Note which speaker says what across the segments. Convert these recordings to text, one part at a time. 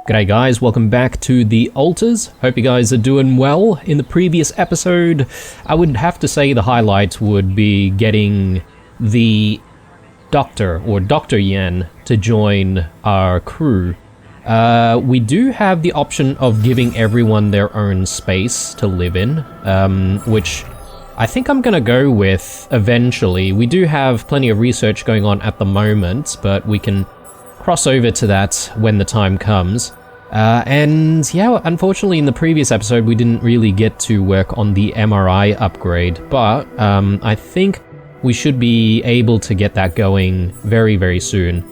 Speaker 1: G'day guys, welcome back to the Altars. Hope you guys are doing well. In the previous episode, I would have to say the highlight would be getting the Doctor, or Dr. Yen, to join our crew. We do have the option of giving everyone their own space to live in, which I think I'm gonna go with eventually. We do have plenty of research going on at the moment, but we can cross over to that when the time comes. And yeah, unfortunately in the previous episode we didn't really get to work on the MRI upgrade, but I think we should be able to get that going very, very soon.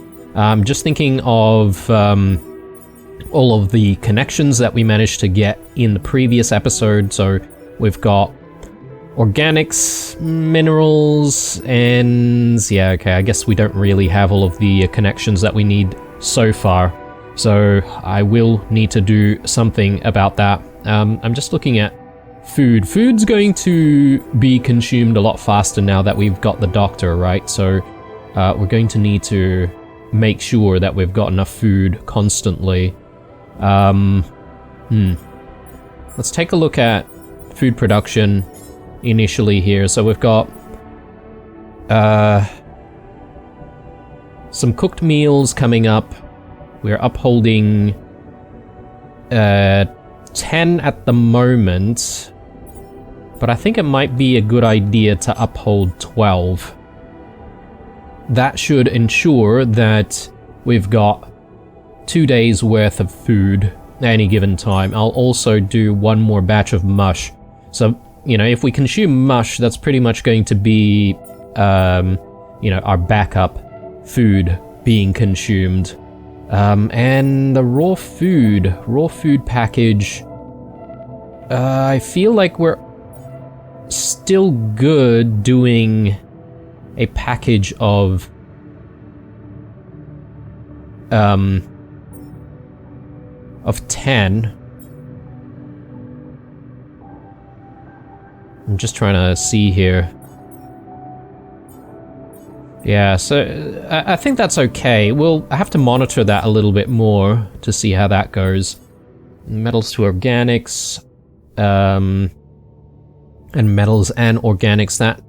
Speaker 1: Just thinking of all of the connections that we managed to get in the previous episode. So we've got organics, minerals, and yeah, okay, I guess we don't really have all of the connections that we need so far. So I will need to do something about that. I'm just looking at food. Food's going to be consumed a lot faster now that we've got the Doctor, right? So we're going to need to make sure that we've got enough food constantly. Let's take a look at food production initially here. So we've got some cooked meals coming up. We're upholding 10 at the moment, but I think it might be a good idea to uphold 12. That should ensure that we've got 2 days worth of food at any given time. I'll also do one more batch of mush. So, you know, if we consume mush, that's pretty much going to be, you know, our backup food being consumed. And the raw food package, I feel like we're still good doing a package of, of 10. I'm just trying to see here. Yeah, so I think that's okay. We'll have to monitor that a little bit more to see how that goes. Metals to organics, and metals and organics, that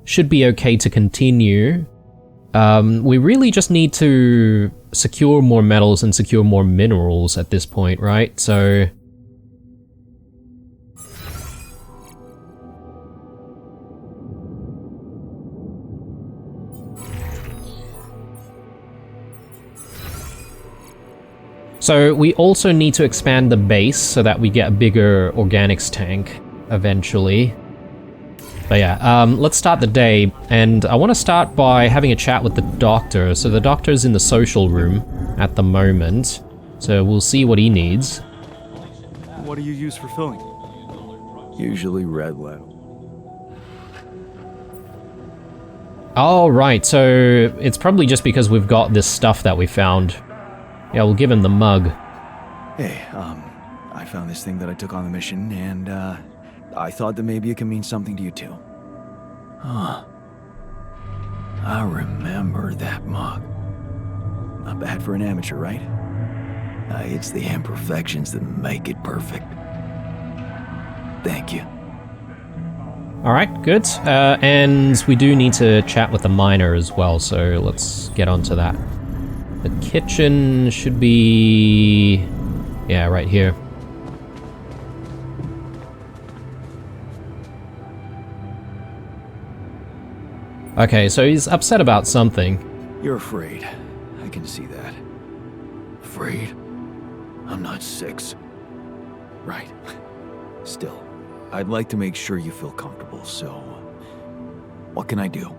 Speaker 1: should be okay to continue. We really just need to secure more metals and secure more minerals at this point, right? So we also need to expand the base so that we get a bigger organics tank eventually. But yeah, let's start the day, and I want to start by having a chat with the Doctor. So the Doctor's in the social room at the moment, so we'll see what he needs.
Speaker 2: What do you use for filling?
Speaker 3: Usually red lead.
Speaker 1: Oh, right, so it's probably just because we've got this stuff that we found. Yeah, we'll give him the mug.
Speaker 3: Hey, I found this thing that I took on the mission, and, I thought that maybe it can mean something to you too. Huh. I remember that mug. Not bad for an amateur, right? It's the imperfections that make it perfect. Thank you.
Speaker 1: Alright, good. And we do need to chat with the miner as well, so let's get on to that. The kitchen should be, yeah, right here. Okay, so he's upset about something.
Speaker 3: You're afraid. I can see that. Afraid? I'm not 6. Right. Still, I'd like to make sure you feel comfortable, so what can I do?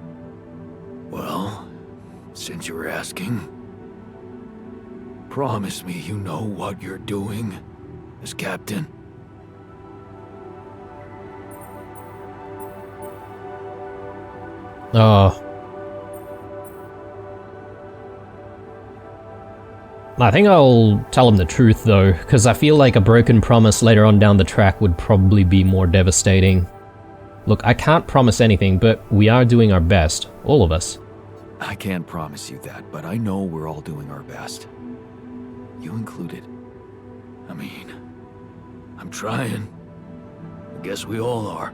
Speaker 3: Well, since you were asking, promise me you know what you're doing as captain.
Speaker 1: Oh. I think I'll tell him the truth though, because I feel like a broken promise later on down the track would probably be more devastating. Look, I can't promise anything, but we are doing our best, all of us.
Speaker 3: I can't promise you that, but I know we're all doing our best. You included. I mean, I'm trying. I guess we all are.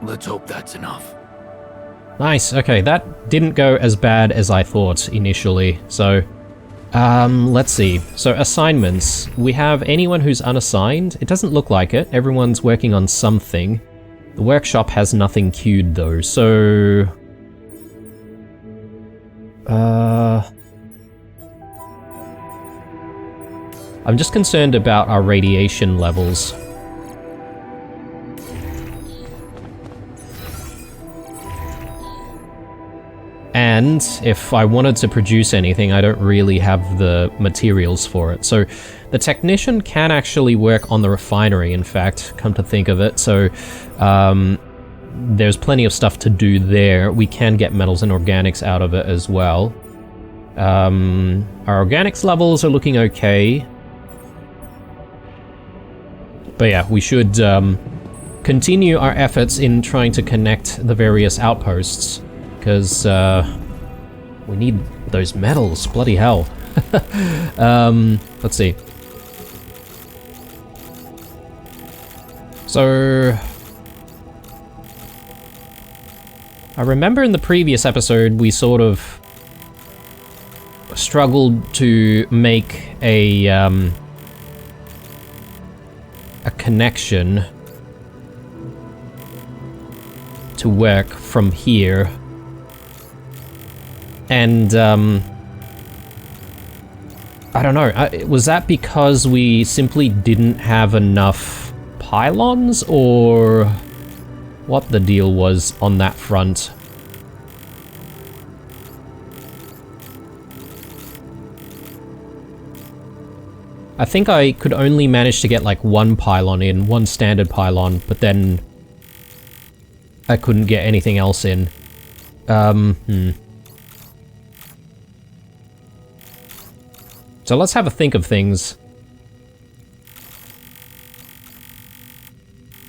Speaker 3: Let's hope that's enough.
Speaker 1: Nice, okay, that didn't go as bad as I thought initially, so... let's see. So, assignments. We have anyone who's unassigned. It doesn't look like it. Everyone's working on something. The workshop has nothing queued, though, so... I'm just concerned about our radiation levels. And if I wanted to produce anything, I don't really have the materials for it. So the technician can actually work on the refinery, in fact, come to think of it. So there's plenty of stuff to do there. We can get metals and organics out of it as well. Our organics levels are looking okay. But yeah, we should continue our efforts in trying to connect the various outposts. Because we need those metals, bloody hell. Let's see. So... I remember in the previous episode we sort of struggled to make a connection to work from here. And, I don't know, was that because we simply didn't have enough pylons, or what the deal was on that front? I think I could only manage to get like one pylon in, one standard pylon, but then I couldn't get anything else in. So let's have a think of things.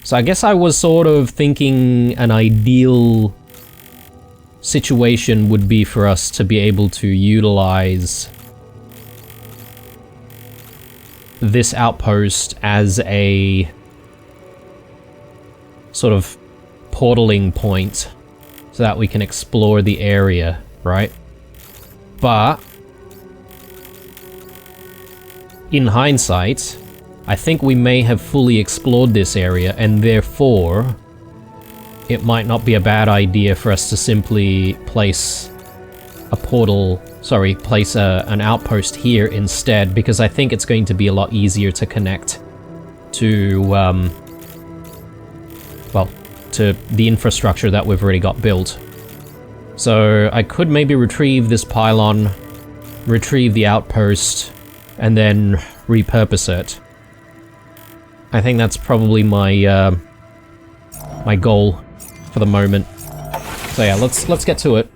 Speaker 1: So I guess I was sort of thinking an ideal situation would be for us to be able to utilize this outpost as a sort of portaling point so that we can explore the area, right? But in hindsight, I think we may have fully explored this area, and therefore it might not be a bad idea for us to simply place a portal, sorry, place an outpost here instead, because I think it's going to be a lot easier to connect to, well, to the infrastructure that we've already got built. So I could maybe retrieve this pylon, retrieve the outpost, and then repurpose it. I think that's probably my my goal for the moment. So yeah, let's get to it.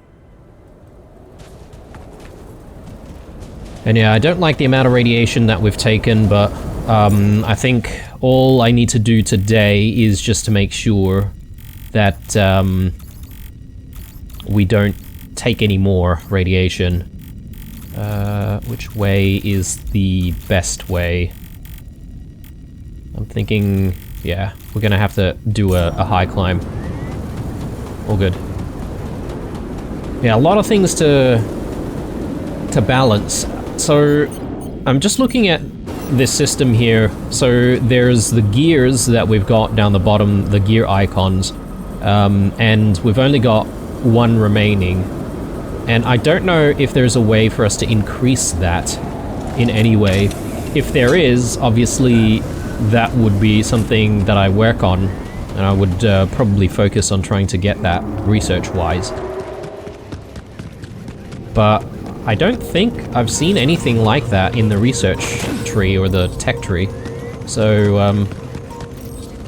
Speaker 1: And yeah, I don't like the amount of radiation that we've taken, but I think all I need to do today is just to make sure that we don't take any more radiation. Which way is the best way? I'm thinking, yeah, we're gonna have to do a high climb. All good. Yeah, a lot of things to balance. So, I'm just looking at this system here. So, there's the gears that we've got down the bottom, the gear icons, and we've only got one remaining. And I don't know if there's a way for us to increase that in any way. If there is, obviously that would be something that I work on, and I would probably focus on trying to get that research-wise. But I don't think I've seen anything like that in the research tree or the tech tree. So,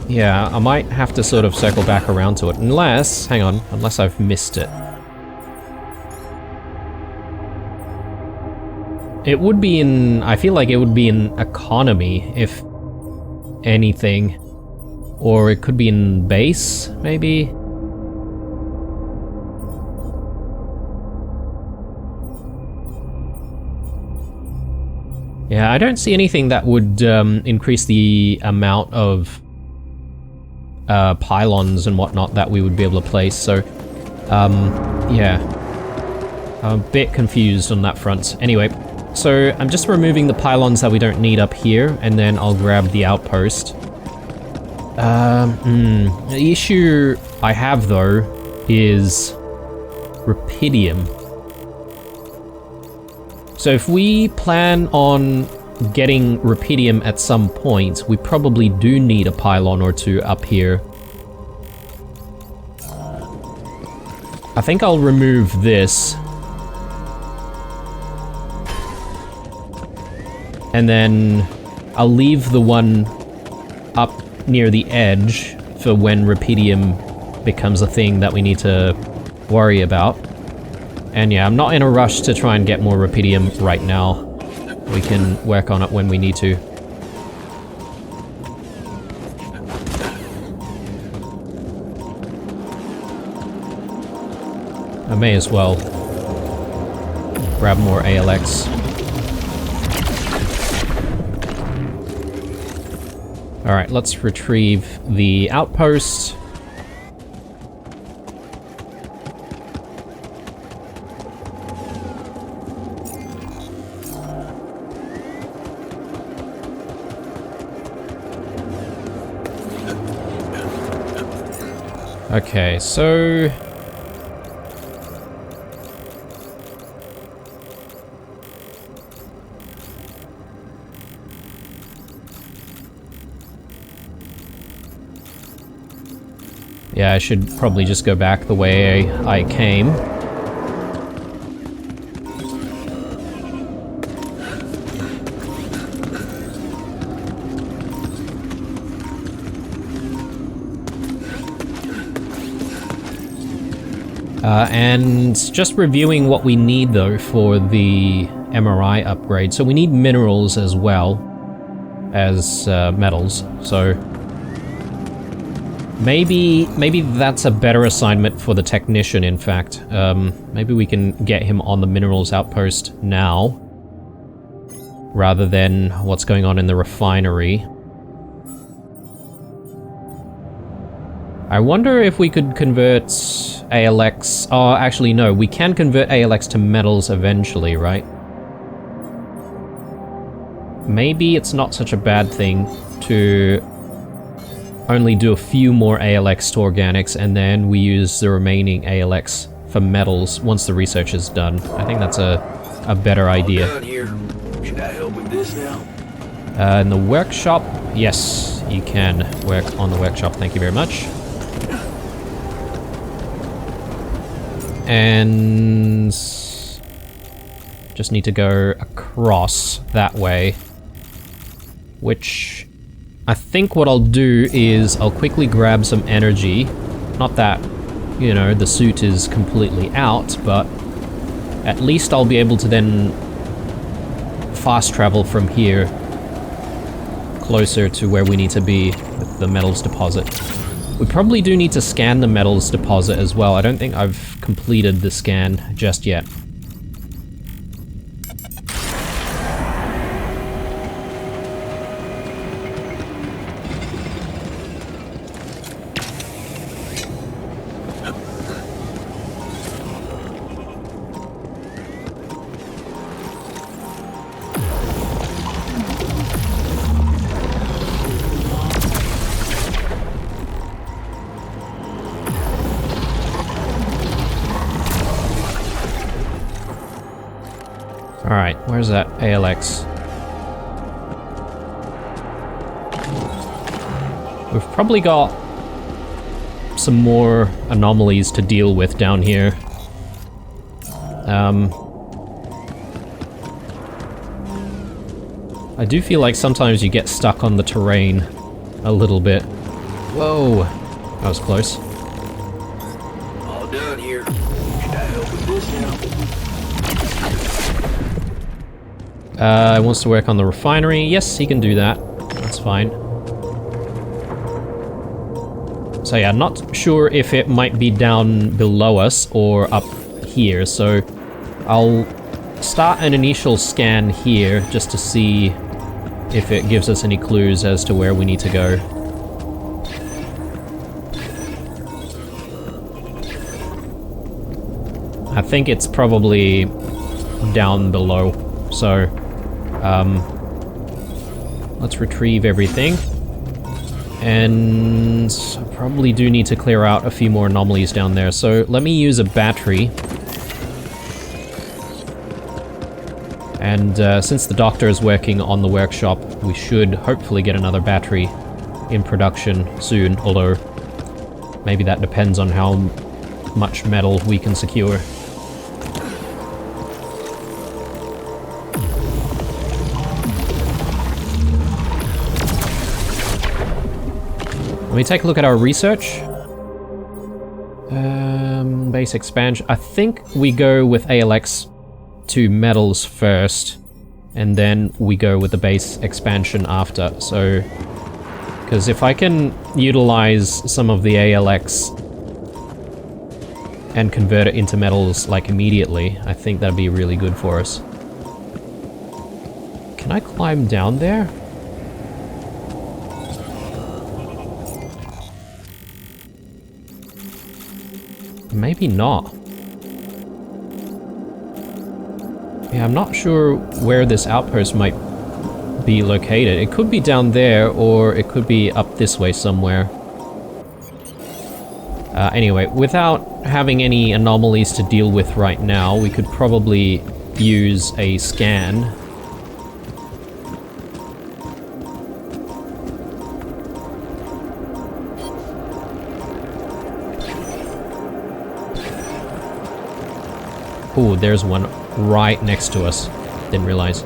Speaker 1: yeah, I might have to sort of circle back around to it. Unless, hang on, unless I've missed it. It would be in, I feel like it would be in economy, if anything. Or it could be in base, maybe? Yeah, I don't see anything that would increase the amount of pylons and whatnot that we would be able to place, so yeah. I'm a bit confused on that front. Anyway, so I'm just removing the pylons that we don't need up here, and then I'll grab the outpost. The issue I have, though, is rupidium. So if we plan on getting rupidium at some point, we probably do need a pylon or two up here. I think I'll remove this. And then I'll leave the one up near the edge for when rupidium becomes a thing that we need to worry about. And yeah, I'm not in a rush to try and get more rupidium right now. We can work on it when we need to. I may as well grab more ALX. Alright, let's retrieve the outpost. Okay, so... yeah, I should probably just go back the way I came. And just reviewing what we need, though, for the MRI upgrade. So we need minerals as well as metals, so... Maybe that's a better assignment for the technician, in fact. Maybe we can get him on the minerals outpost now, rather than what's going on in the refinery. I wonder if we could convert ALX... oh, actually no, we can convert ALX to metals eventually, right? Maybe it's not such a bad thing to only do a few more ALX to organics, and then we use the remaining ALX for metals once the research is done. I think that's a better idea.
Speaker 3: Down here. Should I help with this now?
Speaker 1: In the workshop, yes, you can work on the workshop. Thank you very much. And just need to go across that way, which I think what I'll do is I'll quickly grab some energy. Not that, you know, the suit is completely out, but at least I'll be able to then fast travel from here closer to where we need to be with the metals deposit. We probably do need to scan the metals deposit as well. I don't think I've completed the scan just yet. Alright, where's that ALX? We've probably got some more anomalies to deal with down here. I do feel like sometimes you get stuck on the terrain a little bit. Whoa, that was close.
Speaker 3: All done here. Should I help with this now?
Speaker 1: He wants to work on the refinery. Yes, he can do that. That's fine. So yeah, not sure if it might be down below us or up here, so I'll start an initial scan here just to see if it gives us any clues as to where we need to go. I think it's probably down below, so let's retrieve everything. And I probably do need to clear out a few more anomalies down there, so let me use a battery. And since the doctor is working on the workshop, we should hopefully get another battery in production soon, although maybe that depends on how much metal we can secure. Let me take a look at our research. Base expansion. I think we go with ALX to metals first, and then we go with the base expansion after. So, because if I can utilize some of the ALX and convert it into metals like immediately, I think that'd be really good for us. Can I climb down there? Maybe not. Yeah, I'm not sure where this outpost might be located. It could be down there, or it could be up this way somewhere. Anyway, without having any anomalies to deal with right now, we could probably use a scan. Ooh, there's one right next to us. Didn't realize.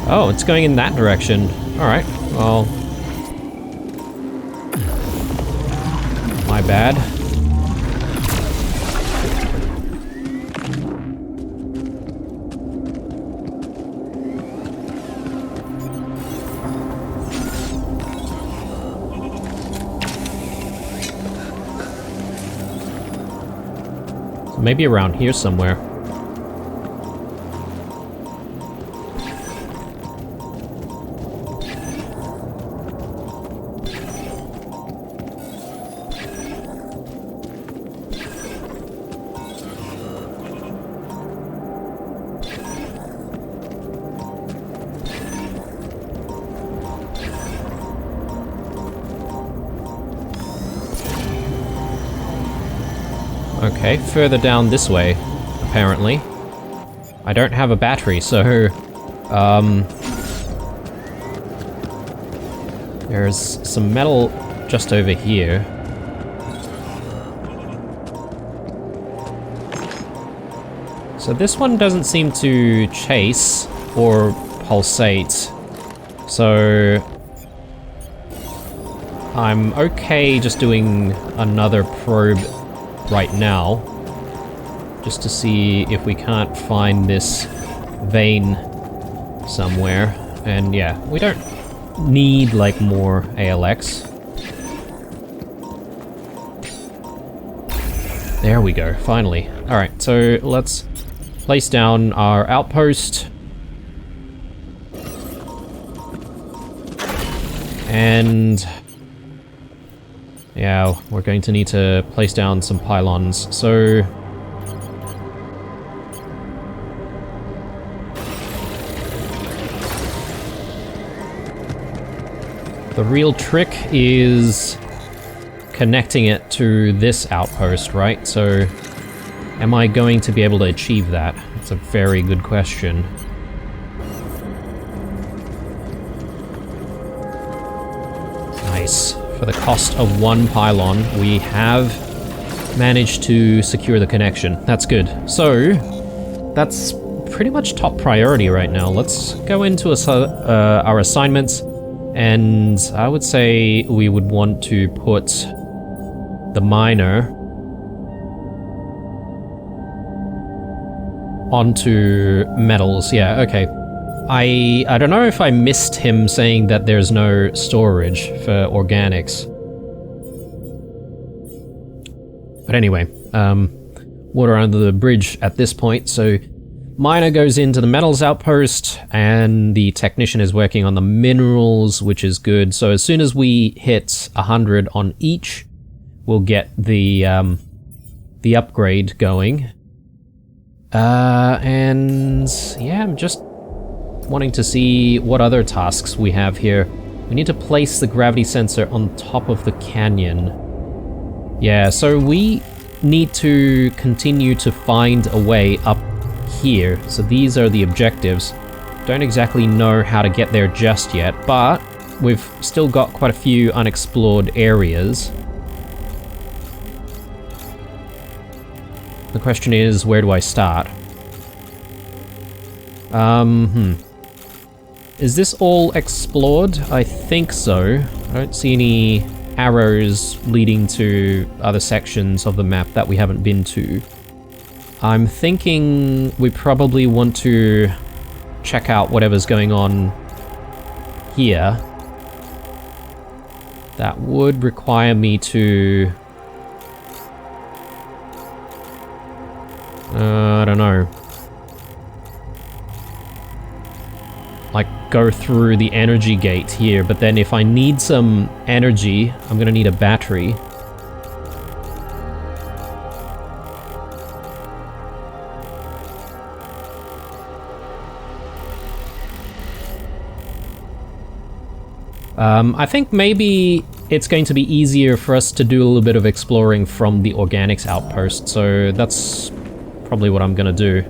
Speaker 1: Oh, it's going in that direction. Alright, well... my bad. Maybe around here somewhere. Okay, further down this way, apparently. I don't have a battery, so... there's some metal just over here. So this one doesn't seem to chase or pulsate. So... I'm okay just doing another probe right now, just to see if we can't find this vein somewhere. And yeah, we don't need like more ALX. There we go, finally. Alright, so let's place down our outpost. And yeah, we're going to need to place down some pylons, so... the real trick is connecting it to this outpost, right? So, am I going to be able to achieve that? It's a very good question. Nice. For the cost of one pylon, we have managed to secure the connection. That's good. So, that's pretty much top priority right now. Let's go into our assignments, and I would say we would want to put the miner onto metals. Yeah, okay. I don't know if I missed him saying that there's no storage for organics. But anyway, water under the bridge at this point, so miner goes into the metals outpost, and the technician is working on the minerals, which is good. So as soon as we hit 100 on each, we'll get the upgrade going. And yeah, I'm just wanting to see what other tasks we have here. We need to place the gravity sensor on top of the canyon. Yeah, so we need to continue to find a way up here. So these are the objectives. Don't exactly know how to get there just yet, but we've still got quite a few unexplored areas. The question is, where do I start? Is this all explored? I think so. I don't see any arrows leading to other sections of the map that we haven't been to. I'm thinking we probably want to check out whatever's going on here. That would require me to... I don't know. Like, go through the energy gate here, but then if I need some energy, I'm gonna need a battery. I think maybe it's going to be easier for us to do a little bit of exploring from the organics outpost, so that's probably what I'm gonna do.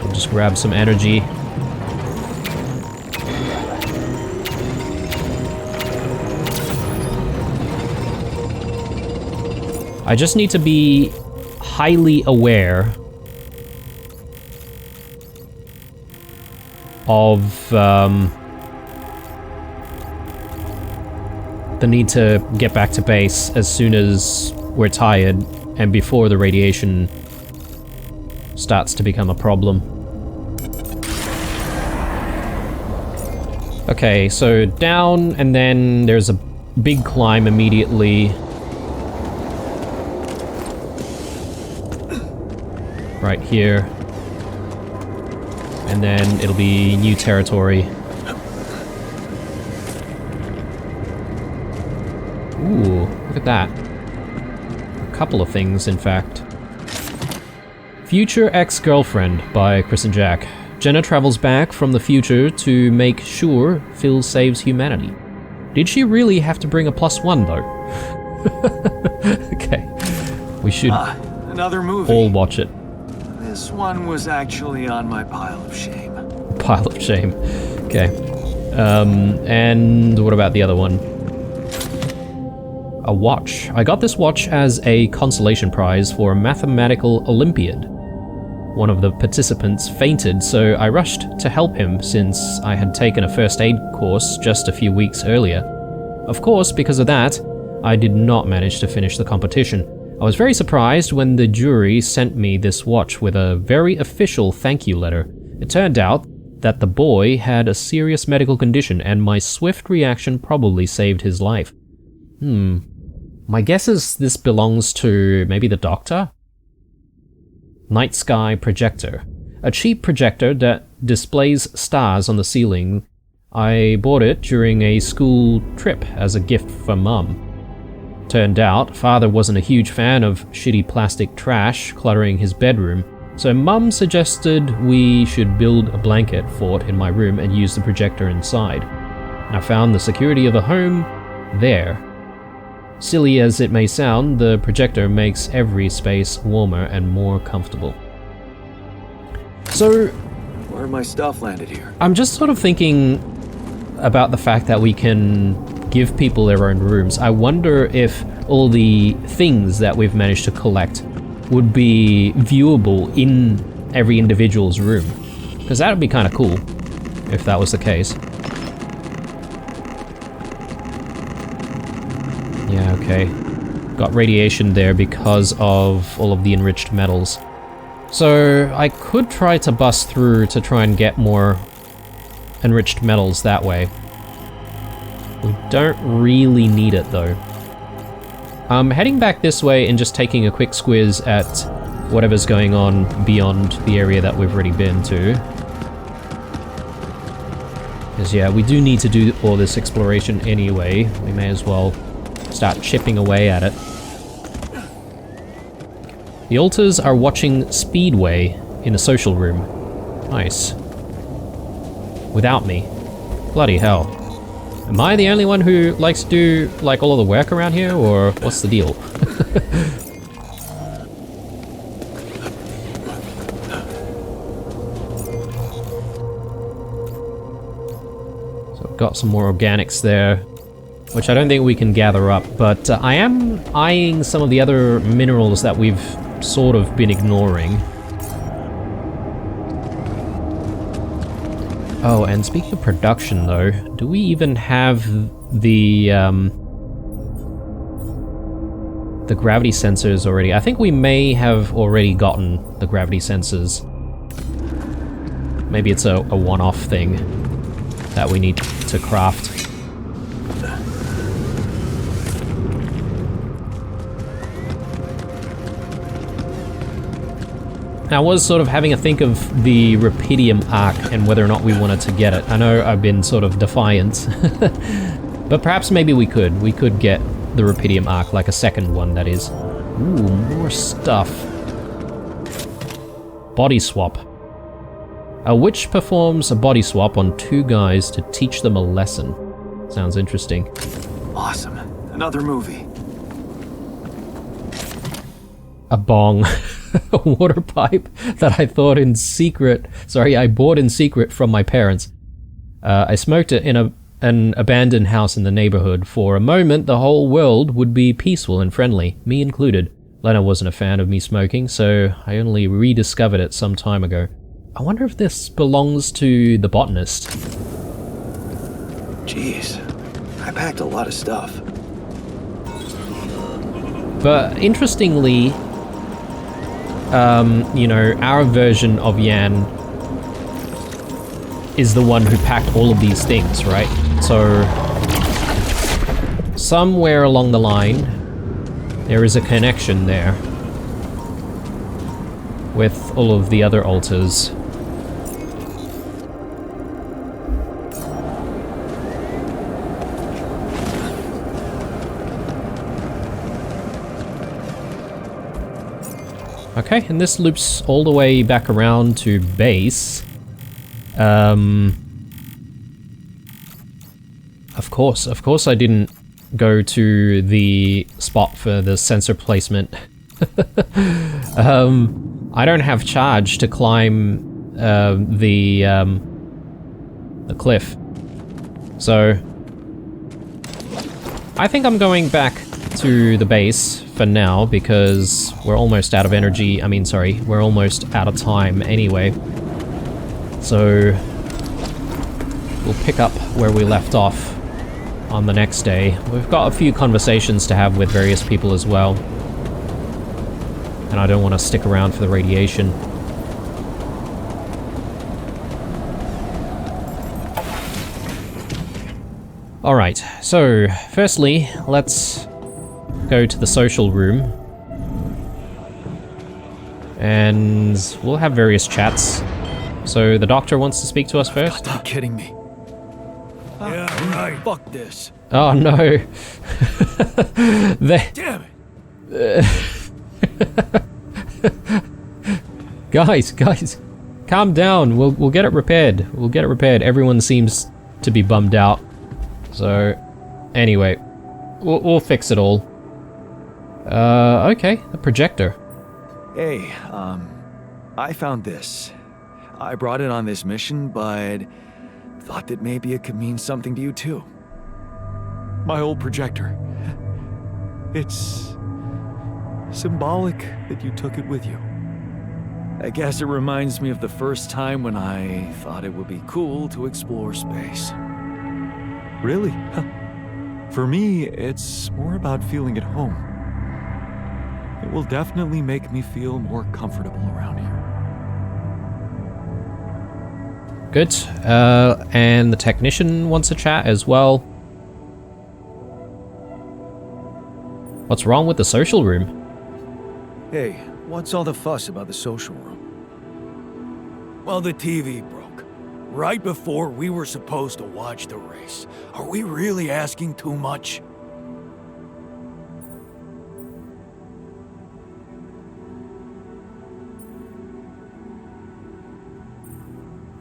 Speaker 1: I'll just grab some energy. I just need to be highly aware of the need to get back to base as soon as we're tired and before the radiation starts to become a problem. Okay, so down, and then there's a big climb immediately. Right here. And then it'll be new territory. Ooh, look at that. A couple of things, in fact. Future Ex-Girlfriend by Chris and Jack. Jenna travels back from the future to make sure Phil saves humanity. Did she really have to bring a +1 though? Okay. We should
Speaker 3: another movie.
Speaker 1: all watch it.
Speaker 3: This one was actually on my pile of shame.
Speaker 1: Pile of shame. Okay. And what about the other one? A watch. I got this watch as a consolation prize for a mathematical Olympiad. One of the participants fainted, so I rushed to help him since I had taken a first aid course just a few weeks earlier. Of course, because of that, I did not manage to finish the competition. I was very surprised when the jury sent me this watch with a very official thank you letter. It turned out that the boy had a serious medical condition, and my swift reaction probably saved his life. My guess is this belongs to maybe the doctor? Night sky projector. A cheap projector that displays stars on the ceiling. I bought it during a school trip as a gift for Mum. Turned out, Father wasn't a huge fan of shitty plastic trash cluttering his bedroom, so Mum suggested we should build a blanket fort in my room and use the projector inside. I found the security of a home there. Silly as it may sound, the projector makes every space warmer and more comfortable. So,
Speaker 3: where my stuff landed here?
Speaker 1: I'm just sort of thinking about the fact that we can give people their own rooms. I wonder if all the things that we've managed to collect would be viewable in every individual's room. Because that would be kind of cool, if that was the case. Yeah, okay. got radiation there because of all of the enriched metals. So I could try to bust through to try and get more enriched metals that way. We don't really need it though. I'm heading back this way and just taking a quick squiz at whatever's going on beyond the area that we've already been to. Because yeah, we do need to do all this exploration anyway. We may as well start chipping away at it. The alters are watching Speedway in the social room. Nice. Without me. Bloody hell. Am I the only one who likes to do, like, all of the work around here, or what's the deal? So I've got some more organics there, which I don't think we can gather up, but I am eyeing some of the other minerals that we've sort of been ignoring. Oh, and speaking of production though, do we even have the gravity sensors already? I think we may have already gotten the gravity sensors. Maybe it's a one-off thing that we need to craft. I was sort of having a think of the Rupidium arc and whether or not we wanted to get it. I know I've been sort of defiant, but perhaps maybe we could. We could get the Rupidium arc, like a second one, that is. Ooh, more stuff. Body swap. A witch performs a body swap on 2 guys to teach them a lesson. Sounds interesting.
Speaker 3: Awesome. Another movie.
Speaker 1: A bong. A water pipe that I thought in secret. Sorry, I bought in secret from my parents. I smoked it in an abandoned house in the neighborhood. For a moment, the whole world would be peaceful and friendly, me included. Lena wasn't a fan of me smoking, so I only rediscovered it some time ago. I wonder if this belongs to the botanist.
Speaker 3: Jeez, I packed a lot of stuff.
Speaker 1: But interestingly, you know, our version of Yan is the one who packed all of these things, right? So, somewhere along the line, there is a connection there with all of the other altars. Okay, and this loops all the way back around to base. Of course I didn't go to the spot for the sensor placement. I don't have charge to climb the cliff. So I think I'm going back to the base for now because we're almost out of energy. I mean, sorry, we're almost out of time anyway. So we'll pick up where we left off on the next day. We've got a few conversations to have with various people as well. And I don't want to stick around for the radiation. Alright, so firstly, let's go to the social room. And we'll have various chats. So the doctor wants to speak to us first?
Speaker 3: Are you kidding me? Yeah, right. Fuck this.
Speaker 1: Oh no.
Speaker 3: Damn it.
Speaker 1: Guys, calm down. We'll get it repaired. We'll get it repaired. Everyone seems to be bummed out. So, anyway, we'll fix it all. Okay, a projector.
Speaker 3: Hey, I found this. I brought it on this mission, but thought that maybe it could mean something to you too.
Speaker 2: My old projector. It's symbolic that you took it with you.
Speaker 3: I guess it reminds me of the first time when I thought it would be cool to explore space.
Speaker 2: Really? For me, it's more about feeling at home. It will definitely make me feel more comfortable around here.
Speaker 1: Good. And the technician wants to chat as well. What's wrong with the social room?
Speaker 3: Hey, what's all the fuss about the social room?
Speaker 4: Well, the TV broke. Right before we were supposed to watch the race. Are we really asking too much?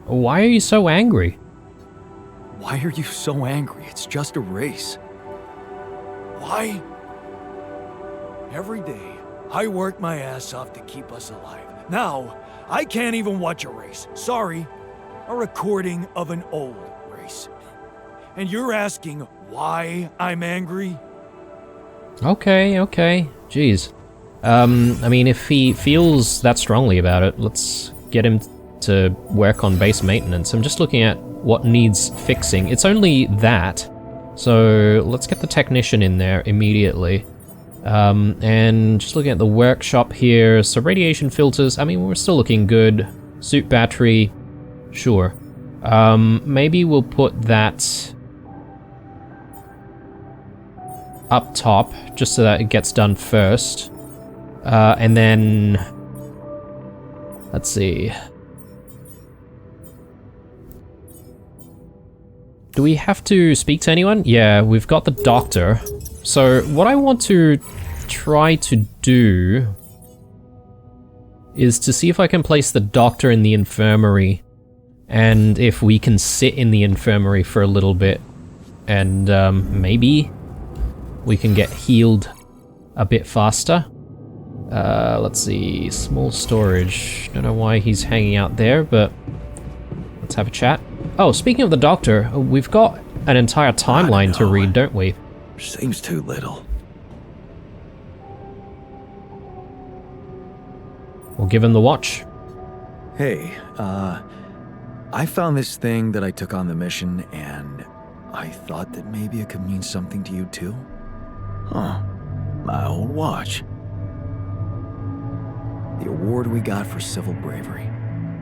Speaker 1: Why are you so angry?
Speaker 3: Why are you so angry? It's just a race.
Speaker 4: Why? Every day, I work my ass off to keep us alive. Now, I can't even watch a race. Sorry. A recording of an old race. And you're asking why I'm angry?
Speaker 1: Okay. Jeez. I mean, if he feels that strongly about it, let's get him to work on base maintenance. I'm just looking at what needs fixing. It's only that. So let's get the technician in there immediately. And just looking at the workshop here. So radiation filters, I mean, we're still looking good. Suit battery, sure. Maybe we'll put that up top, just so that it gets done first. And then, let's see. Do we have to speak to anyone? Yeah, we've got the doctor. So what I want to try to do is to see if I can place the doctor in the infirmary, and if we can sit in the infirmary for a little bit, and maybe we can get healed a bit faster. Let's see, small storage. Don't know why he's hanging out there, but let's have a chat. Oh, speaking of the doctor, we've got an entire timeline to read, don't we?
Speaker 3: Seems too little.
Speaker 1: We'll give him the watch.
Speaker 3: Hey, I found this thing that I took on the mission, and I thought that maybe it could mean something to you too. Huh. My old watch. The award we got for civil bravery.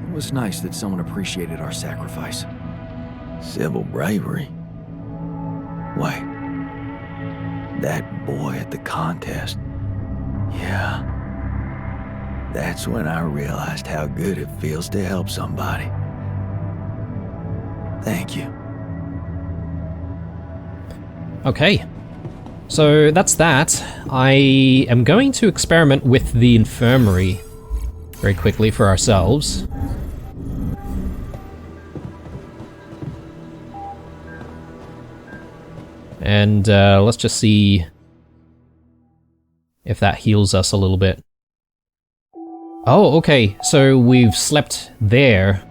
Speaker 3: It was nice that someone appreciated our sacrifice. Civil bravery? Why? That boy at the contest. Yeah. That's when I realized how good it feels to help somebody. Thank you.
Speaker 1: Okay. So that's that. I am going to experiment with the infirmary very quickly for ourselves. And let's just see if that heals us a little bit. Oh, okay, so we've slept there.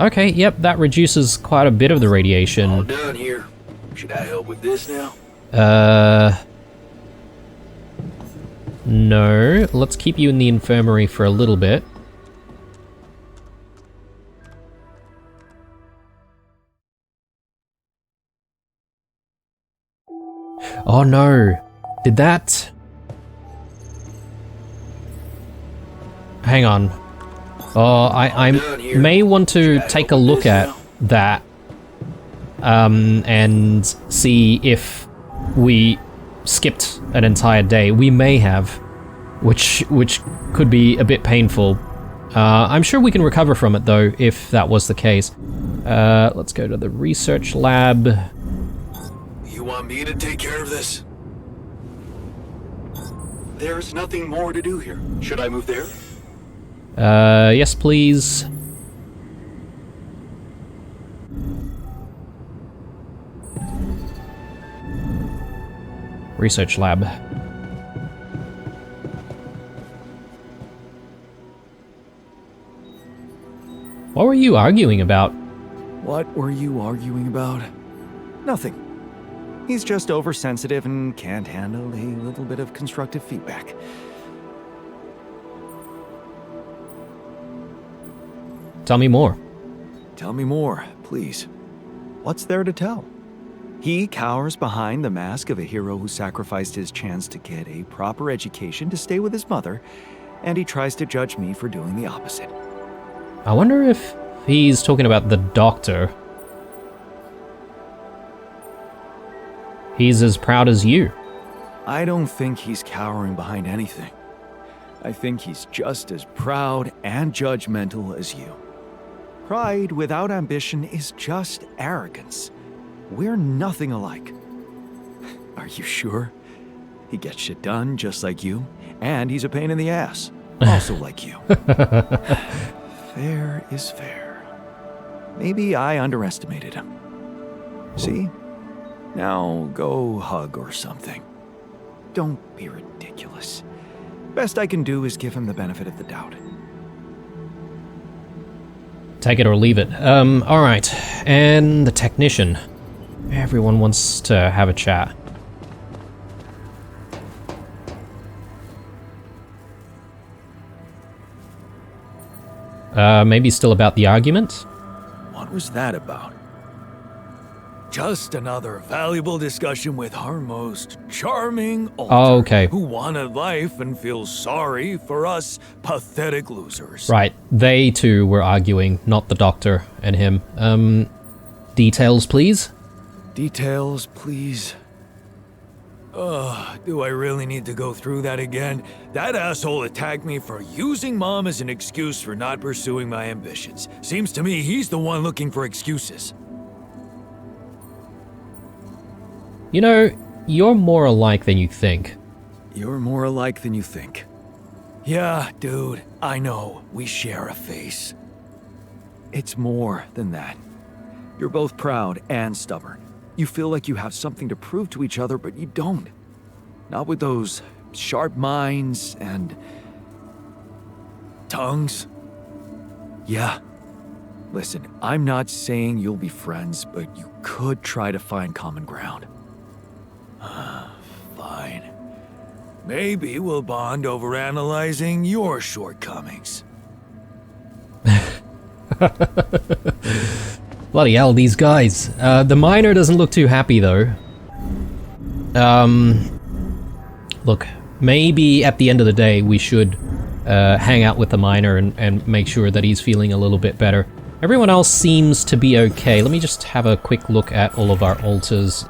Speaker 1: Okay, yep, that reduces quite a bit of the radiation.
Speaker 4: All done here. Should I help with this now?
Speaker 1: No. Let's keep you in the infirmary for a little bit. Oh no. Did that... Hang on. Oh, I may want to take a look at that. And see if we skipped an entire day. We may have, which could be a bit painful. I'm sure we can recover from it though, if that was the case. Let's go to the research lab.
Speaker 4: You want me to take care of this? There's nothing more to do here. Should I move there?
Speaker 1: Yes please. Research lab. What were you arguing about?
Speaker 3: What were you arguing about? Nothing. He's just oversensitive and can't handle a little bit of constructive feedback.
Speaker 1: Tell me more.
Speaker 3: Tell me more, please. What's there to tell? He cowers behind the mask of a hero who sacrificed his chance to get a proper education to stay with his mother, and he tries to judge me for doing the opposite.
Speaker 1: I wonder if he's talking about the doctor. He's as proud as you.
Speaker 3: I don't think he's cowering behind anything. I think he's just as proud and judgmental as you. Pride without ambition is just arrogance. We're nothing alike. Are you sure? He gets shit done just like you, and he's a pain in the ass, also like you. Fair is fair. Maybe I underestimated him. See? Now go hug or something. Don't be ridiculous. Best I can do is give him the benefit of the doubt.
Speaker 1: Take it or leave it. Alright. And the technician. Everyone wants to have a chat. Maybe still about the argument?
Speaker 3: What was that about?
Speaker 4: Just another valuable discussion with our most charming alter,
Speaker 1: Oh, okay.
Speaker 4: who wanted life and feels sorry for us pathetic losers.
Speaker 1: Right. They two were arguing, not the doctor and him. Details, please?
Speaker 3: Details, please.
Speaker 4: Do I really need to go through that again? That asshole attacked me for using Mom as an excuse for not pursuing my ambitions. Seems to me he's the one looking for excuses.
Speaker 1: You know, you're more alike than you think.
Speaker 3: You're more alike than you think.
Speaker 4: Yeah, dude, I know. We share a face.
Speaker 3: It's more than that. You're both proud and stubborn. You feel like you have something to prove to each other, but you don't. Not with those sharp minds and
Speaker 4: tongues?
Speaker 3: Yeah. Listen, I'm not saying you'll be friends, but you could try to find common ground.
Speaker 4: Fine. Maybe we'll bond over analyzing your shortcomings.
Speaker 1: Bloody hell, these guys. The miner doesn't look too happy, though. Look, maybe at the end of the day, we should hang out with the miner and make sure that he's feeling a little bit better. Everyone else seems to be okay. Let me just have a quick look at all of our alters.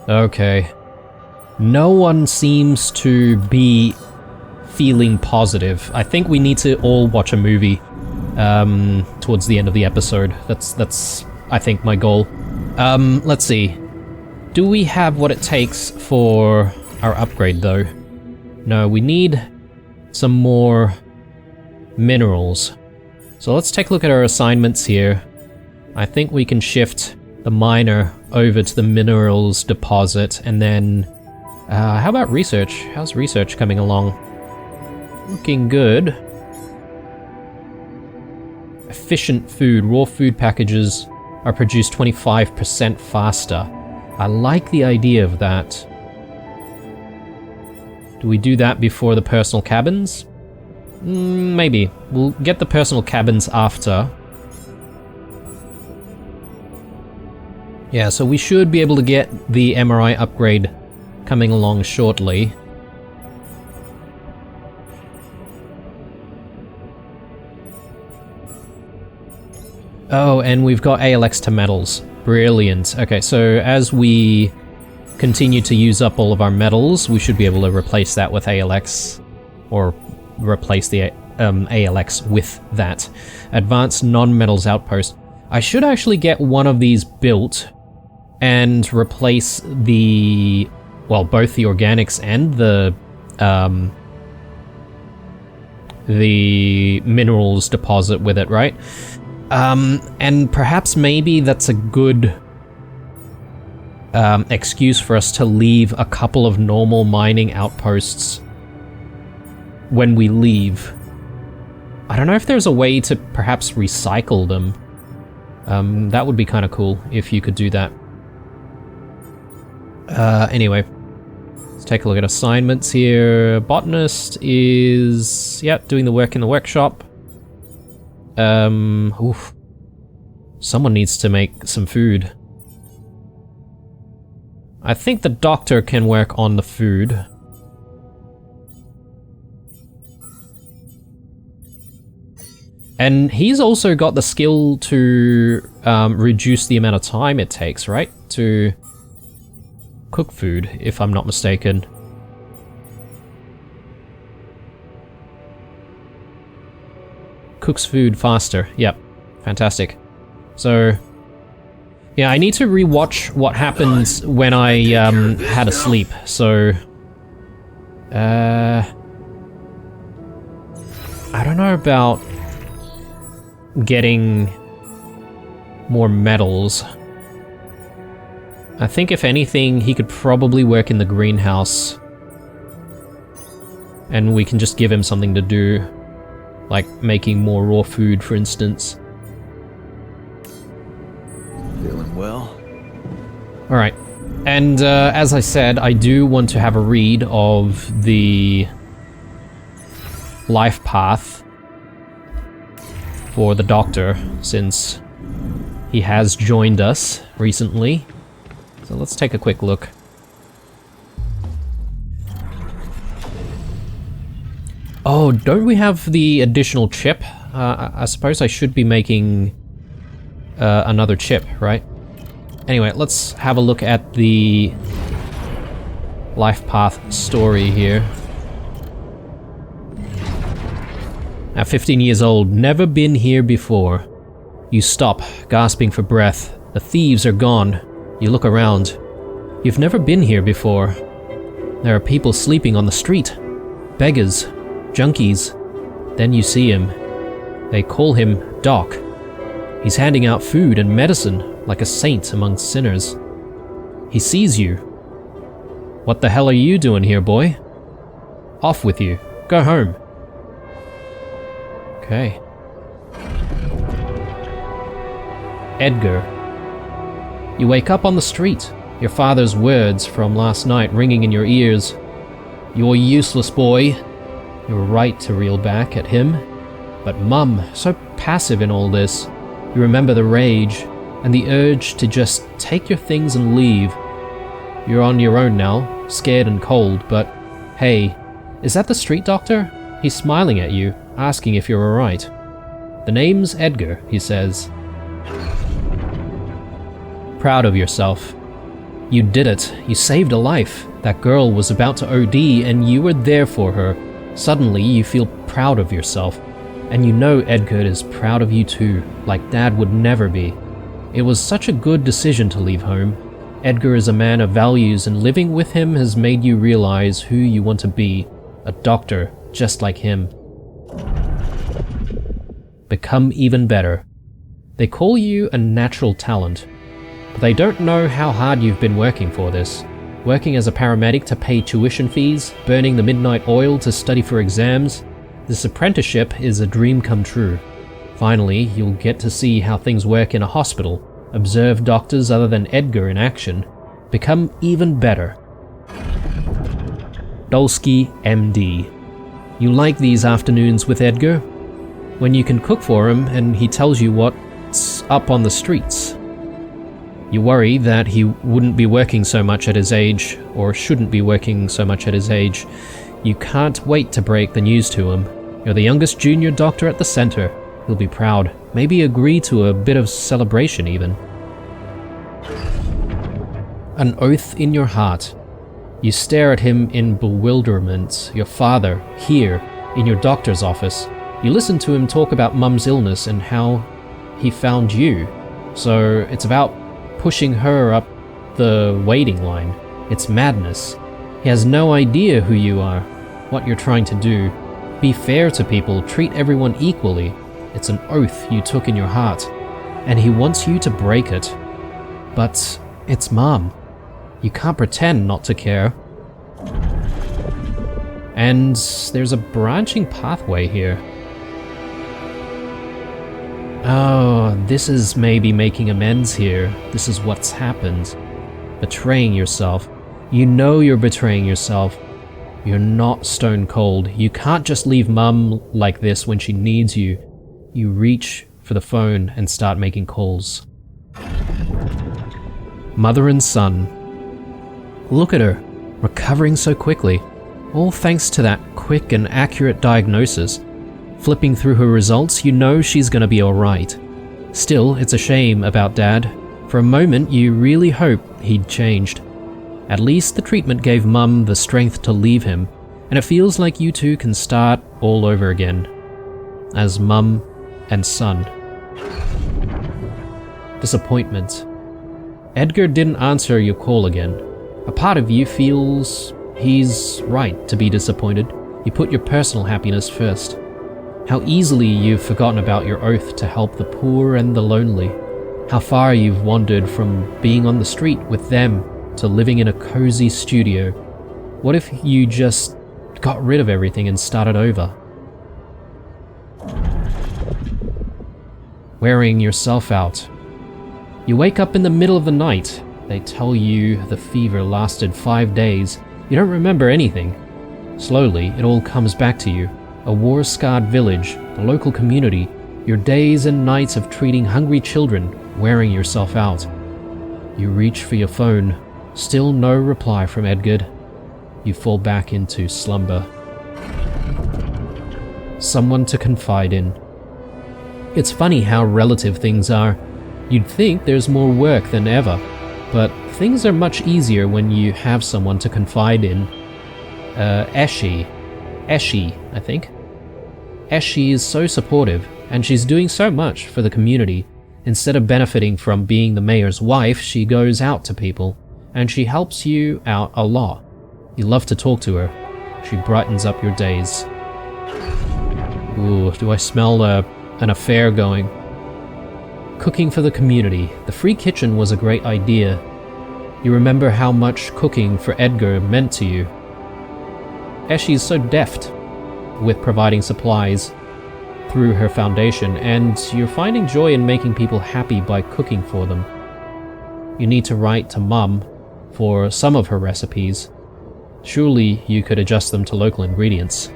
Speaker 1: Okay. No one seems to be feeling positive. I think we need to all watch a movie towards the end of the episode. That's I think my goal. Let's see. Do we have what it takes for our upgrade though? No, we need some more minerals. So let's take a look at our assignments here. I think we can shift the miner over to the minerals deposit, and then how about research? How's research coming along? Looking good. Efficient food. Raw food packages are produced 25% faster. I like the idea of that. Do we do that before the personal cabins? Maybe. We'll get the personal cabins after. Yeah, so we should be able to get the MRI upgrade coming along shortly. Oh, and we've got ALX to metals. Brilliant. Okay, so as we continue to use up all of our metals, we should be able to replace that with ALX, or replace the ALX with that. Advanced non-metals outpost. I should actually get one of these built and replace the, well, both the organics and the minerals deposit with it, right? And perhaps maybe that's a good excuse for us to leave a couple of normal mining outposts when we leave. I don't know if there's a way to perhaps recycle them. That would be kind of cool if you could do that. Anyway, let's take a look at assignments here. Botanist is, doing the work in the workshop. Someone needs to make some food. I think the doctor can work on the food. And he's also got the skill to reduce the amount of time it takes, right? To cook food, if I'm not mistaken. Cooks food faster. Yep. Fantastic. So, yeah, I need to rewatch what happens when I had a sleep. So, I don't know about getting more medals. I think if anything, he could probably work in the greenhouse. And we can just give him something to do. Like making more raw food, for instance.
Speaker 3: Feeling well?
Speaker 1: Alright. And as I said, I do want to have a read of the life path for the doctor, since he has joined us recently. So let's take a quick look. Oh, don't we have the additional chip? I suppose I should be making another chip, right? Anyway, let's have a look at the life path story here. At 15 years old, never been here before. You stop, gasping for breath. The thieves are gone. You look around. You've never been here before. There are people sleeping on the street. Beggars. Junkies. Then you see him. They call him Doc. He's handing out food and medicine like a saint among sinners. He sees you. What the hell are you doing here, boy? Off with you. Go home. Okay. Edgar. You wake up on the street, your father's words from last night ringing in your ears. You're useless, boy. You were right to reel back at him. But Mum, so passive in all this. You remember the rage and the urge to just take your things and leave. You're on your own now, scared and cold, but hey, is that the street doctor? He's smiling at you, asking if you're alright. The name's Edgar, he says. Proud of yourself. You did it. You saved a life. That girl was about to OD and you were there for her. Suddenly you feel proud of yourself. And you know Edgar is proud of you too, like Dad would never be. It was such a good decision to leave home. Edgar is a man of values and living with him has made you realize who you want to be. A doctor, just like him. Become even better. They call you a natural talent. But they don't know how hard you've been working for this. Working as a paramedic to pay tuition fees, burning the midnight oil to study for exams. This apprenticeship is a dream come true. Finally, you'll get to see how things work in a hospital, observe doctors other than Edgar in action, become even better. Dolsky, MD. You like these afternoons with Edgar? When you can cook for him and he tells you what's up on the streets. You worry that he wouldn't be working so much at his age, or shouldn't be working so much at his age. You can't wait to break the news to him. You're the youngest junior doctor at the center. He'll be proud, maybe agree to a bit of celebration even. An oath in your heart. You stare at him in bewilderment. Your father, here, in your doctor's office. You listen to him talk about Mum's illness and how he found you. So it's about pushing her up the waiting line. It's madness. He has no idea who you are, what you're trying to do. Be fair to people, treat everyone equally. It's an oath you took in your heart, and he wants you to break it. But it's Mom. You can't pretend not to care. And there's a branching pathway here. Oh, this is maybe making amends here. This is what's happened. Betraying yourself. You know you're betraying yourself. You're not stone cold. You can't just leave Mum like this when she needs you. You reach for the phone and start making calls. Mother and son. Look at her, recovering so quickly, all thanks to that quick and accurate diagnosis. Flipping through her results, you know she's gonna be alright. Still, it's a shame about Dad. For a moment, you really hope he'd changed. At least the treatment gave Mum the strength to leave him, and it feels like you two can start all over again. As Mum and son. Disappointment. Edgar didn't answer your call again. A part of you feels he's right to be disappointed. You put your personal happiness first. How easily you've forgotten about your oath to help the poor and the lonely. How far you've wandered from being on the street with them to living in a cozy studio. What if you just got rid of everything and started over? Wearing yourself out. You wake up in the middle of the night. They tell you the fever lasted 5 days. You don't remember anything. Slowly, it all comes back to you. A war-scarred village, the local community, your days and nights of treating hungry children, wearing yourself out. You reach for your phone. Still no reply from Edgar. You fall back into slumber. Someone to confide in. It's funny how relative things are. You'd think there's more work than ever, but things are much easier when you have someone to confide in. Eshi, I think. Eshi is so supportive, and she's doing so much for the community. Instead of benefiting from being the mayor's wife, she goes out to people, and she helps you out a lot. You love to talk to her. She brightens up your days. Ooh, do I smell an affair going? Cooking for the community. The free kitchen was a great idea. You remember how much cooking for Edgar meant to you. Eshi is so deft with providing supplies through her foundation, and you're finding joy in making people happy by cooking for them. You need to write to Mum for some of her recipes. Surely you could adjust them to local ingredients.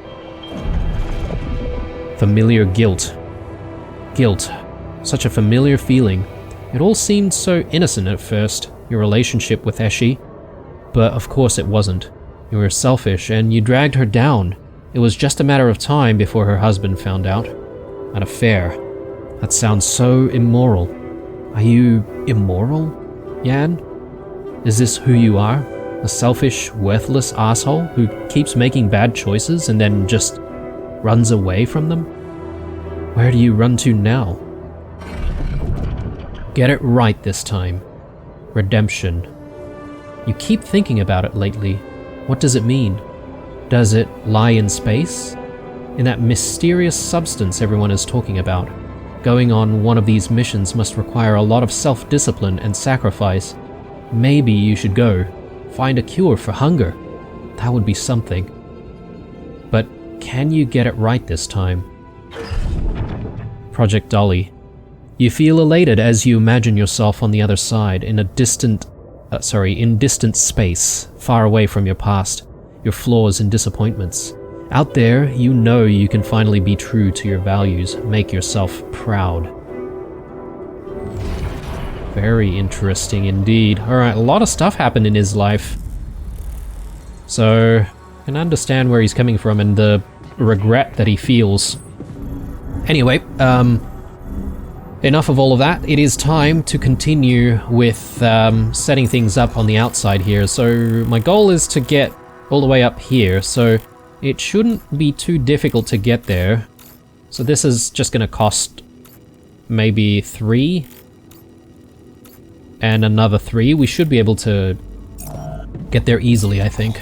Speaker 1: Familiar guilt. Guilt. Such a familiar feeling. It all seemed so innocent at first, your relationship with Eshi. But of course it wasn't. You were selfish and you dragged her down. It was just a matter of time before her husband found out. An affair. That sounds so immoral. Are you immoral, Yan? Is this who you are? A selfish, worthless asshole who keeps making bad choices and then just runs away from them? Where do you run to now? Get it right this time. Redemption. You keep thinking about it lately. What does it mean? Does it lie in space? In that mysterious substance everyone is talking about? Going on one of these missions must require a lot of self-discipline and sacrifice. Maybe you should go. Find a cure for hunger. That would be something. But can you get it right this time? Project Dolly. You feel elated as you imagine yourself on the other side in distant space, far away from your past, your flaws and disappointments. Out there, you know you can finally be true to your values, make yourself proud. Very interesting indeed. Alright, a lot of stuff happened in his life. So, I can understand where he's coming from and the regret that he feels. Anyway, enough of all of that. It is time to continue with setting things up on the outside here. So my goal is to get all the way up here, so it shouldn't be too difficult to get there. So this is just going to cost maybe 3 and another 3. We should be able to get there easily, I think.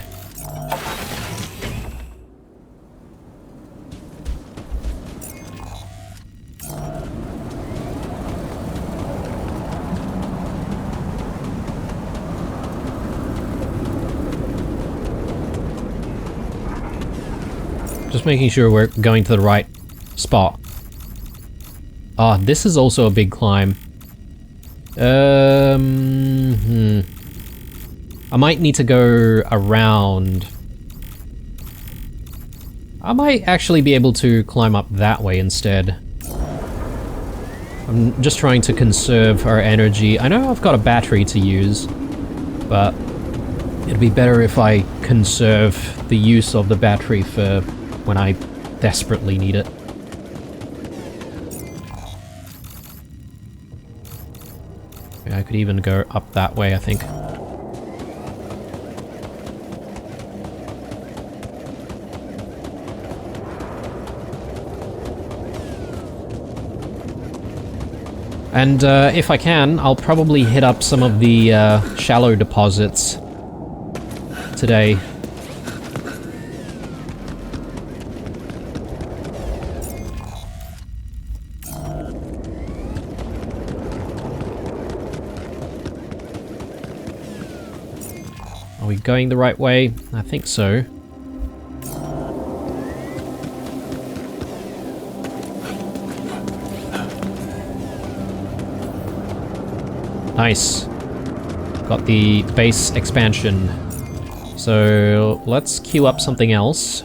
Speaker 1: Just making sure we're going to the right spot. Ah, this is also a big climb. I might need to go around. I might actually be able to climb up that way instead. I'm just trying to conserve our energy. I know I've got a battery to use, but it'd be better if I conserve the use of the battery for when I desperately need it. Yeah, I could even go up that way, I think. And if I can, I'll probably hit up some of the shallow deposits today. Are we going the right way? I think so. Nice. Got the base expansion. So let's queue up something else.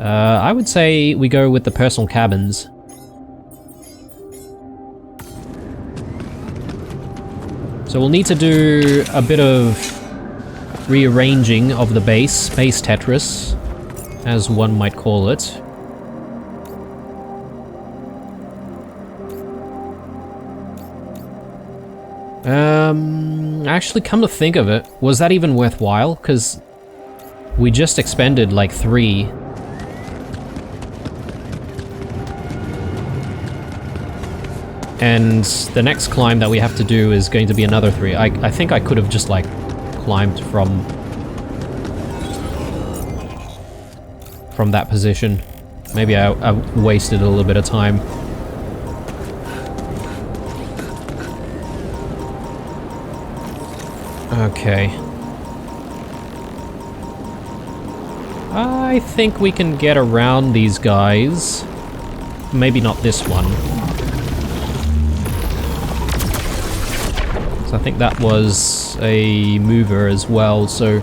Speaker 1: I would say we go with the personal cabins. So we'll need to do a bit of rearranging of the base Tetris, as one might call it. Actually, come to think of it, was that even worthwhile? Because we just expended like 3. And the next climb that we have to do is going to be another 3. I think I could have just like climbed from that position. Maybe I wasted a little bit of time. Okay. I think we can get around these guys. Maybe not this one. So I think that was a mover as well, so...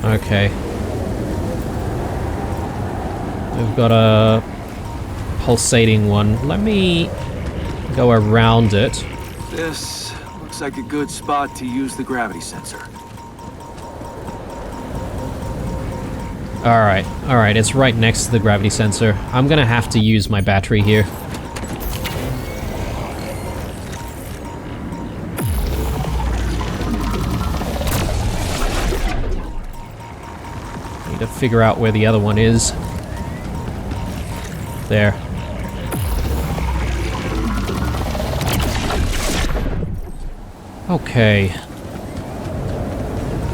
Speaker 1: Okay. We've got a pulsating one. Let me go around it.
Speaker 3: This looks like a good spot to use the gravity sensor.
Speaker 1: Alright, it's right next to the gravity sensor. I'm gonna have to use my battery here. Need to figure out where the other one is. There. Okay.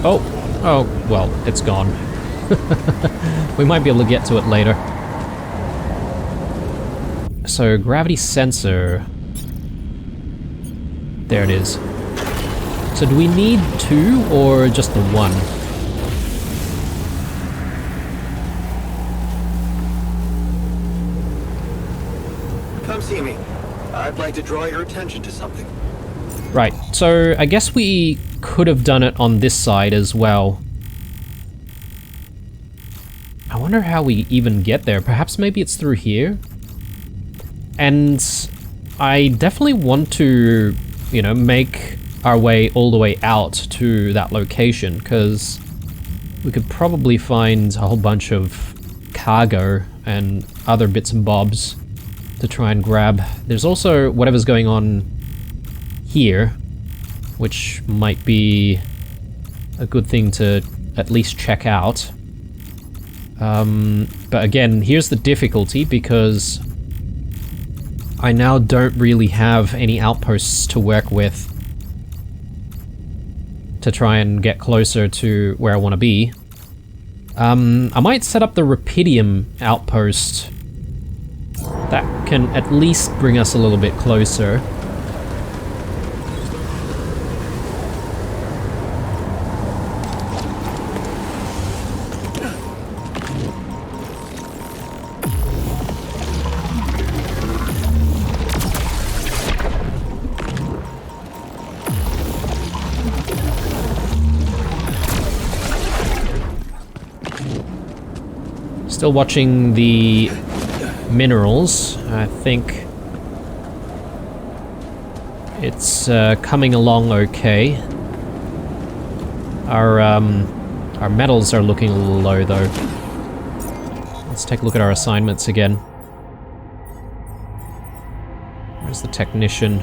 Speaker 1: Oh, well, it's gone. We might be able to get to it later. So, gravity sensor. There it is. So do we need 2 or just the 1?
Speaker 3: Come see me. I'd like to draw your attention to something.
Speaker 1: Right, so I guess we could have done it on this side as well. I wonder how we even get there. Perhaps maybe it's through here? And I definitely want to, you know, make our way all the way out to that location, because we could probably find a whole bunch of cargo and other bits and bobs to try and grab. There's also whatever's going on here, which might be a good thing to at least check out. But again, here's the difficulty, because I now don't really have any outposts to work with to try and get closer to where I want to be. I might set up the Rapidium outpost. That can at least bring us a little bit closer. Still watching the minerals. I think it's coming along okay. Our metals are looking a little low though. Let's take a look at our assignments again. Where's the technician?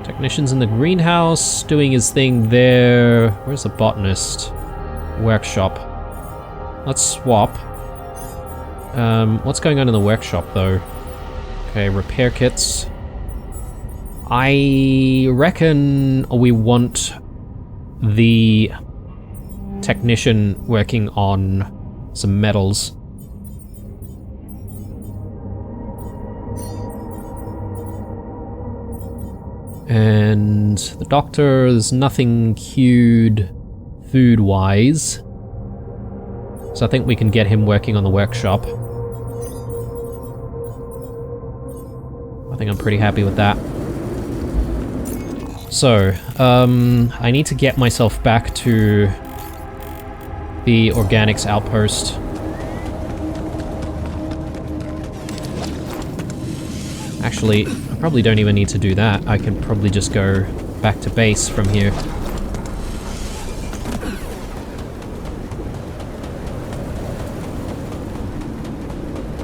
Speaker 1: Technician's in the greenhouse, doing his thing there. Where's the botanist? Workshop. Let's swap. What's going on in the workshop though? Okay, repair kits. I reckon we want the technician working on some metals. And the doctor, there's nothing queued food-wise. So I think we can get him working on the workshop. I think I'm pretty happy with that. So, I need to get myself back to the organics outpost. Actually, I probably don't even need to do that. I can probably just go back to base from here.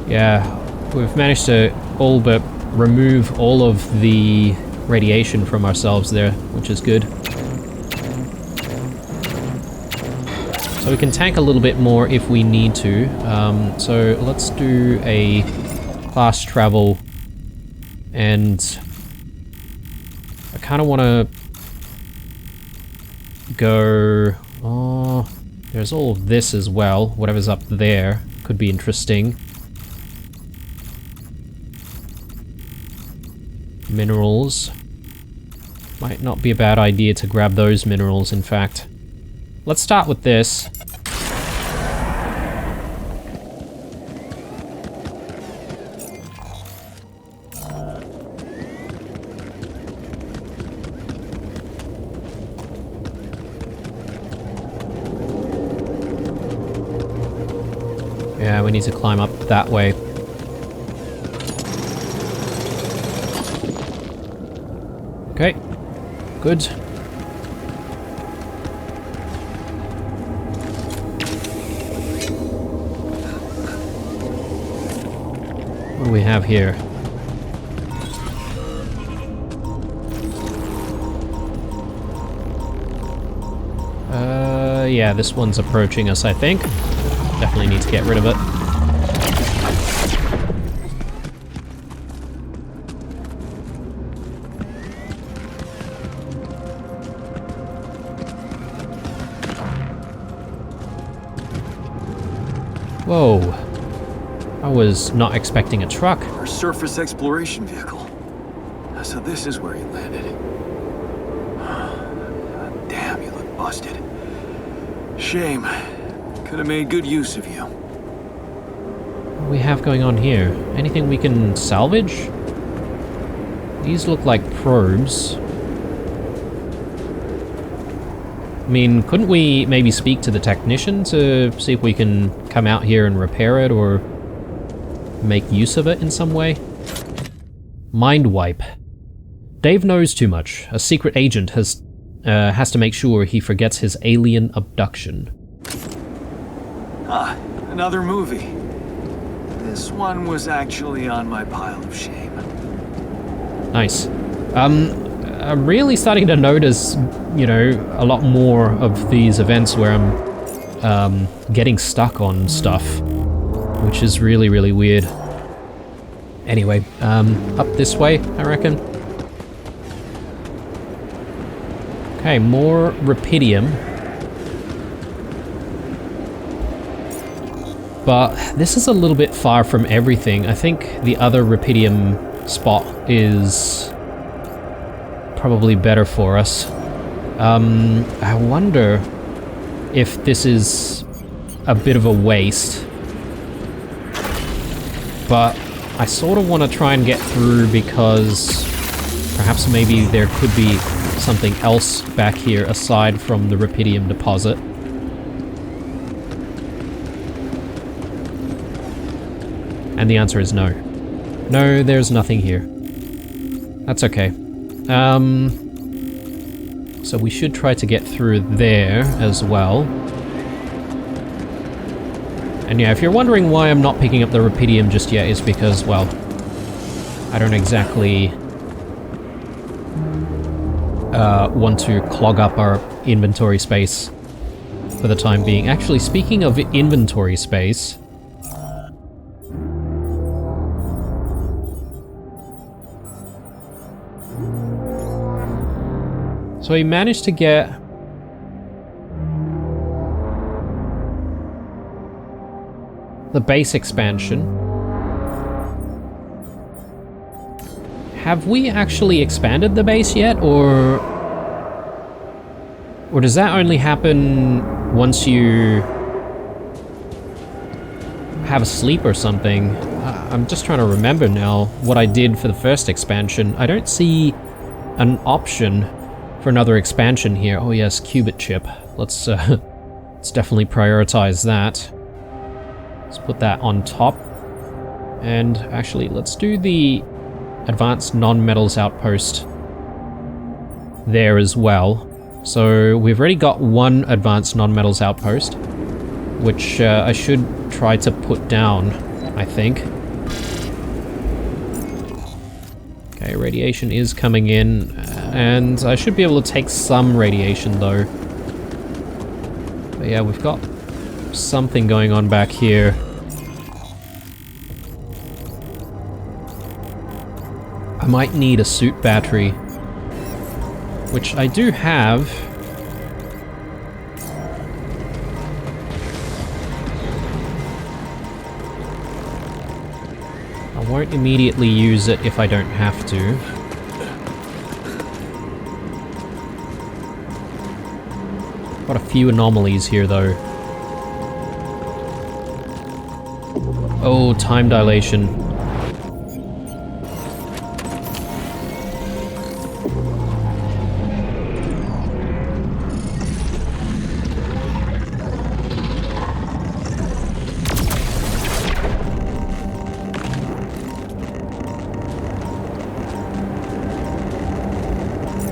Speaker 1: Yeah, we've managed to all but remove all of the radiation from ourselves there, which is good. So we can tank a little bit more if we need to. So let's do a fast travel, and I kind of want to go... Oh, there's all of this as well. Whatever's up there could be interesting. Minerals. Might not be a bad idea to grab those minerals, in fact. Let's start with this. Yeah, we need to climb up that way. Okay, good. What do we have here? Yeah, this one's approaching us, I think. Definitely need to get rid of it. Whoa. I was not expecting a truck.
Speaker 3: Our surface exploration vehicle. So this is where he landed. Damn, you look busted. Shame. Could have made good use of you.
Speaker 1: What do we have going on here? Anything we can salvage? These look like probes. I mean, couldn't we maybe speak to the technician to see if we can come out here and repair it or make use of it in some way? Mind wipe. Dave knows too much. A secret agent has to make sure he forgets his alien abduction.
Speaker 3: Ah, another movie. This one was actually on my pile of shame.
Speaker 1: Nice. I'm really starting to notice, you know, a lot more of these events where I'm getting stuck on stuff, which is really, really weird. Anyway, up this way, I reckon. Okay, more rupidium. But this is a little bit far from everything. I think the other rupidium spot is probably better for us. I wonder if this is a bit of a waste. But I sort of want to try and get through because perhaps maybe there could be something else back here aside from the rupidium deposit. And the answer is no. No, there's nothing here. That's okay. So we should try to get through there as well. And yeah, if you're wondering why I'm not picking up the Rupidium just yet, it's because, well, I don't exactly want to clog up our inventory space for the time being. Actually, speaking of inventory space... So he managed to get... the base expansion. Have we actually expanded the base yet, or does that only happen once you have a sleep or something? I'm just trying to remember now what I did for the first expansion. I don't see an option for another expansion here. Oh yes, qubit chip. Let's definitely prioritize that. Let's put that on top. And actually, let's do the advanced non-metals outpost there as well. So we've already got one advanced non-metals outpost, which I should try to put down, I think. Okay, radiation is coming in, and I should be able to take some radiation though. But yeah, we've got something going on back here. I might need a suit battery, which I do have. I won't immediately use it if I don't have to. Got a few anomalies here though. Oh, time dilation.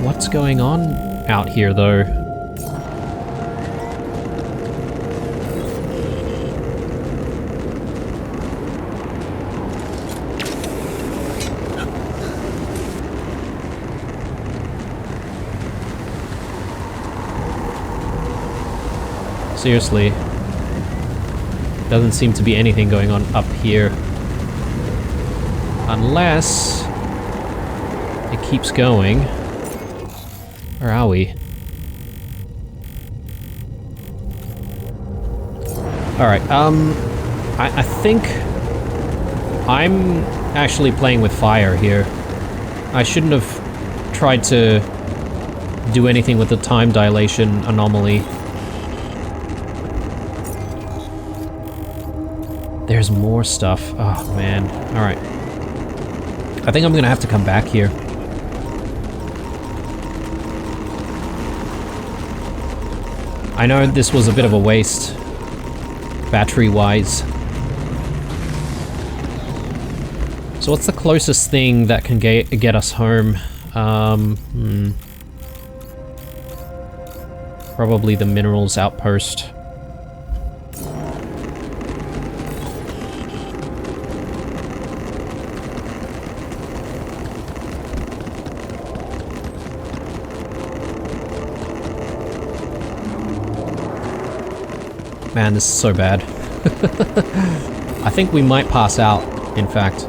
Speaker 1: What's going on out here, though? Seriously. Doesn't seem to be anything going on up here. Unless it keeps going. Where are we? Alright, I think I'm actually playing with fire here. I shouldn't have tried to do anything with the time dilation anomaly. There's more stuff. Oh, man. Alright. I think I'm gonna have to come back here. I know this was a bit of a waste, battery-wise. So what's the closest thing that can get us home? Probably the minerals outpost. Man, this is so bad. I think we might pass out, in fact.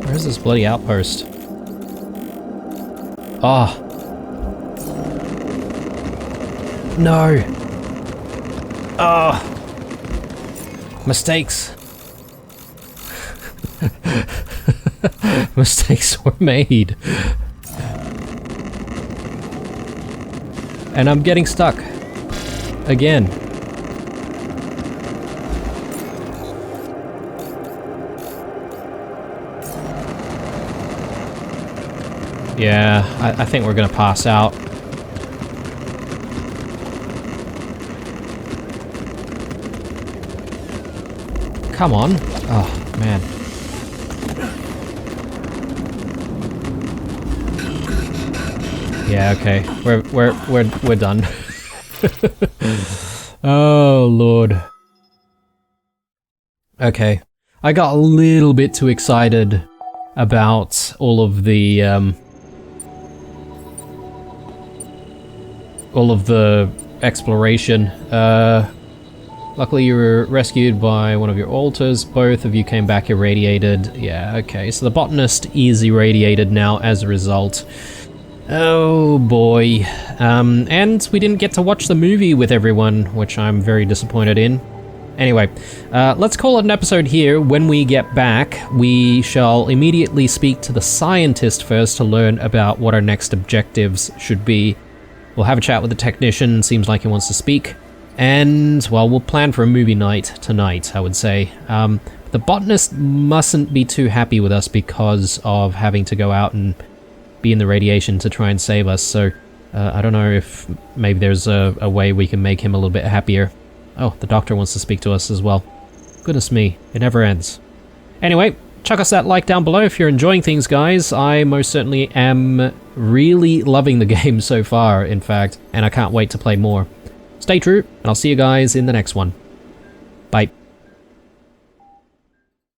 Speaker 1: Where's this bloody outpost? Oh. No. Oh. Mistakes. Mistakes were made. And I'm getting stuck. Again. Yeah, I think we're gonna pass out. Come on. Oh, man. Yeah, okay. We're done. Oh, Lord. Okay. I got a little bit too excited about all of the exploration. Luckily you were rescued by one of your alters. Both of you came back irradiated. Yeah, okay. So the botanist is irradiated now as a result. Oh boy. And we didn't get to watch the movie with everyone, which I'm very disappointed in. Anyway, let's call it an episode here. When we get back, we shall immediately speak to the scientist first to learn about what our next objectives should be. We'll have a chat with the technician, seems like he wants to speak. And, well, we'll plan for a movie night tonight, I would say. The botanist mustn't be too happy with us because of having to go out and be in the radiation to try and save us, so I don't know if maybe there's a way we can make him a little bit happier. Oh, the doctor wants to speak to us as well. Goodness me, it never ends. Anyway, chuck us that like down below if you're enjoying things, guys. I most certainly am really loving the game so far, in fact, and I can't wait to play more. Stay true, and I'll see you guys in the next one. Bye.